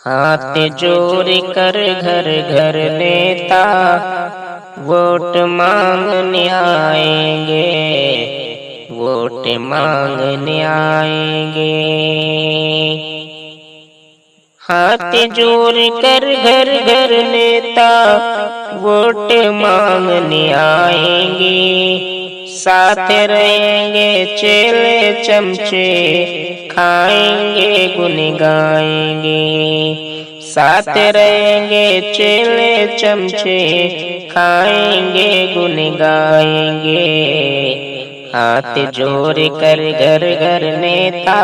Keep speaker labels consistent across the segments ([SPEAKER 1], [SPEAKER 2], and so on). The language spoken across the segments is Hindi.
[SPEAKER 1] हाथ जोड़ कर घर घर नेता वोट मांगने आएंगे, वोट मांगने आएंगे। हाथ जोड़ कर घर घर नेता वोट मांगने आएंगे, साथ रहेंगे चेले चमचे खाएंगे गुन गाएंगे। साथ रहेंगे चेले चमचे खाएंगे गुन गाएंगे। हाथ जोड़ कर घर घर नेता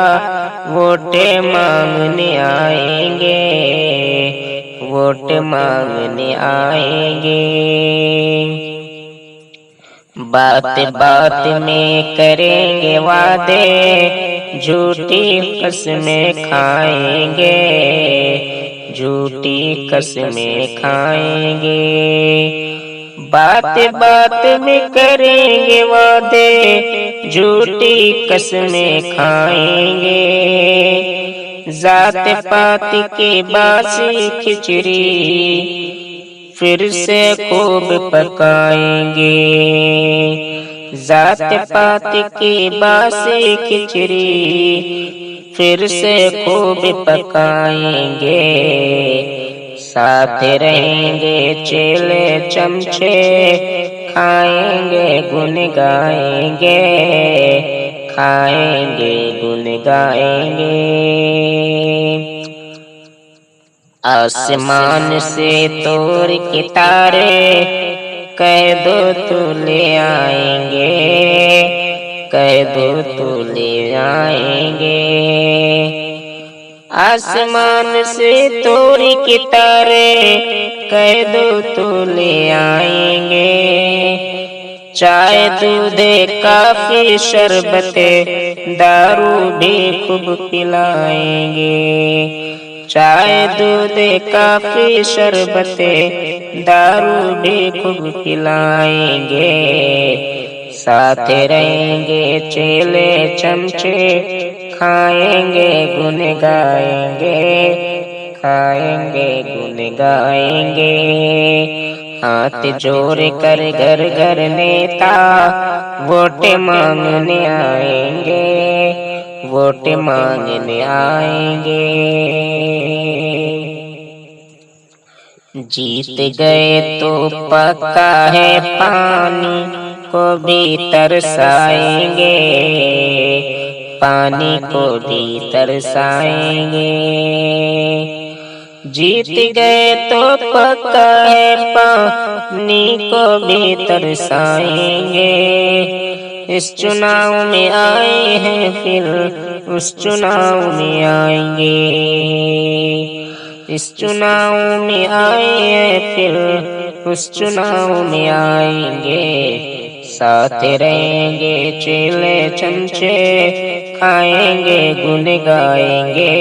[SPEAKER 1] वोट मांगने आएंगे, वोट मांगने आएंगे। बात बात में करेंगे वादे, झूठी कसमें खाएंगे, झूठी कसमें खाएंगे। बात बात में करेंगे वादे, झूठी कसमें खाएंगे। जात पात के बासी खिचड़ी फिर से खूब पकाएंगे। जात पात की बासी खिचड़ी फिर से खूब पकाएंगे। साथ रहेंगे चेले चमचे खाएंगे गुन गाएंगे, खाएंगे गुन गाएंगे। आसमान से तोड़ के तारे कह दो तो ले आएंगे, कह दो तो ले आएंगे। आसमान से तोड़ के तारे कह दो तो ले आएंगे। चाय दूध काफी शरबत दारू भी खूब पिलाएंगे। चाय दूध काफी शरबत दारू भी खूब पिलाएंगे। साथ रहेंगे चेले चमचे खाएंगे गुन गाएंगे, खाएंगे गुन गाएंगे। हाथ जोड़ कर घर घर नेता वोट मांगने आएंगे, वोट मांगने आएंगे। जीत गए तो पक्का है पानी को भी तरसाएंगे, पानी को भी तरसाएंगे। जीत गए तो पक्का है पानी को भी तरसाएंगे। इस चुनाव में आए हैं फिर उस चुनाव में आएंगे, इस चुनाव में आए हैं फिर उस चुनाव में आएंगे। साथ रहेंगे चेले चमचे खाएंगे गुन गाएंगे,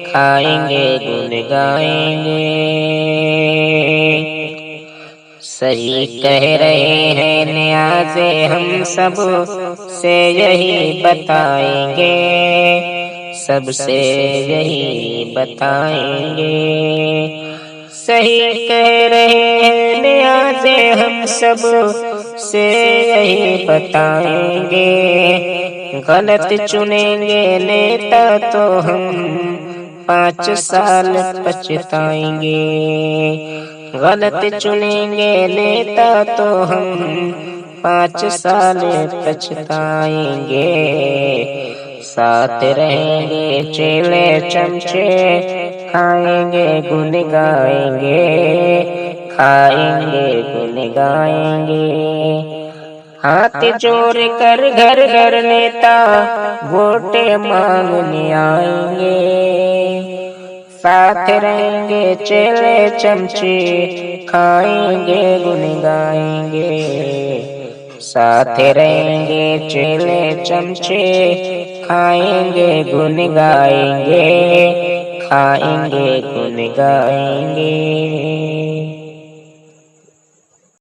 [SPEAKER 1] खाएंगे गुन गाएंगे। सही कह रहे हैं न्याज़े हम सब से यही बताएंगे, सबसे यही बताएंगे। सही कह रहे हैं न्याज़े हम सब से यही बताएंगे। गलत चुनेंगे नेता तो हम 5 साल पछताएंगे। गलत चुनेंगे नेता तो हम 5 साल पछताएंगे। साथ रहेंगे चेले चमचे खाएंगे गुन गाएंगे, खाएंगे गुन गाएंगे। हाथ जोड़ कर घर घर नेता वोट मांगने आएंगे। साथ रहेंगे चेले चमचे खाएंगे गुन गाएंगे। साथ रहेंगे चेले चमचे खाएंगे गुन गाएंगे, खाएंगे गुन गाएंगे।